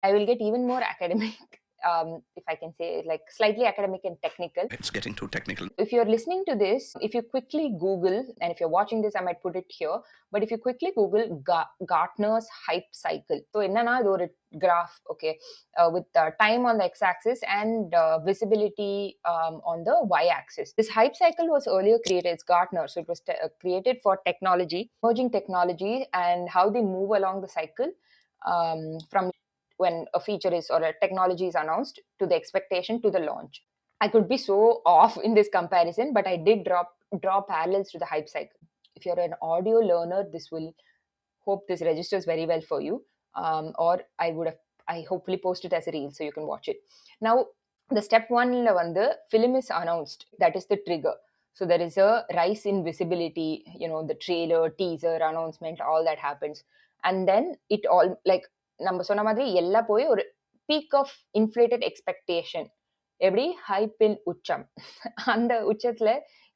I will get even more academic, if I can say, like slightly academic and technical. It's getting too technical. If you're listening to this, if you quickly Google, and if you're watching this, I might put it here, but if you quickly Google Gartner's Hype Cycle. So, enna idu or graph, okay, with time on the x-axis and visibility on the y-axis. This hype cycle was earlier created, it's Gartner, so it was created for technology, emerging technology, and how they move along the cycle from when a feature is or a technology is announced to the expectation to the launch. I could be so off in this comparison, but I did draw parallels to the hype cycle. If you're an audio learner, this will hope this registers very well for you. Or I hopefully post it as a reel so you can watch it. Now, the step one, the film is announced. That is the trigger. So there is a rise in visibility, the trailer, teaser, announcement, all that happens. And then it all, like, நம்ம சொன்ன மாதிரி எல்லாம் போய் ஒரு peak of inflated expectation, எப்படி hairpin உச்சம், அந்த உச்சத்துல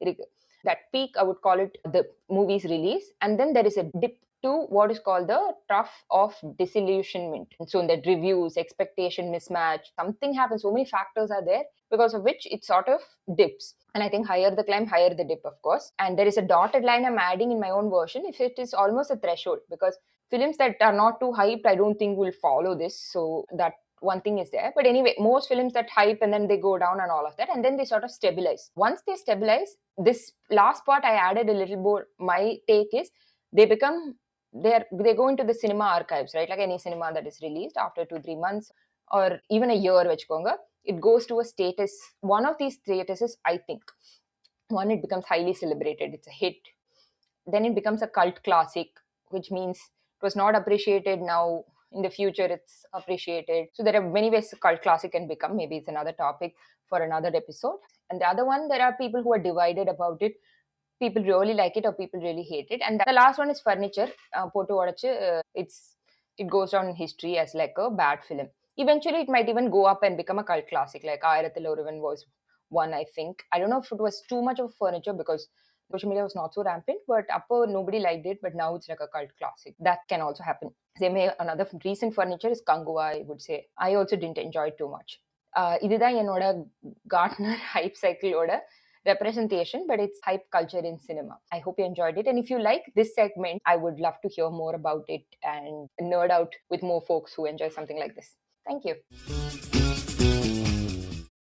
இருக்கு. That peak, I would call it the movie's release, and then there is a dip to what is called the trough of disillusionment. So in the reviews, expectation mismatch, something happens, so many factors are there, because of which it sort of dips. And I think higher the climb, higher the dip, of course. And there is a dotted line I'm adding in my own version if it is almost a threshold, because films that are not too hyped, I don't think will follow this. So that one thing is there. But anyway, most films that hype and then they go down and all of that, and then they sort of stabilize. Once they stabilize, this last part I added a little more. My take is they go into the cinema archives, right? Like any cinema that is released after 2-3 months or even a year, vechkonga, it goes to a status. One of these statuses, I think, one, it becomes highly celebrated, it's a hit. Then it becomes a cult classic, which means it was not appreciated, now in the future it's appreciated. So there are many ways a cult classic can become. Maybe it's another topic for another episode. And the other one, there are people who are divided about it. People really like it or people really hate it. And the last one is furniture. It goes down in history as like a bad film. Eventually it might even go up and become a cult classic, like Ayarathil Oruvan was one, I think. I don't know if it was too much of furniture because social media was not so rampant, but nobody liked it, but now it's like a cult classic. That can also happen. Same way, another recent furniture is Kangua, I would say. I also didn't enjoy it too much. இதுதான் என்னோட Gartner Hype Cycle ஓட representation, but it's hype culture in cinema. I hope you enjoyed it, and if you like this segment, I would love to hear more about it and nerd out with more folks who enjoy something like this. Thank you.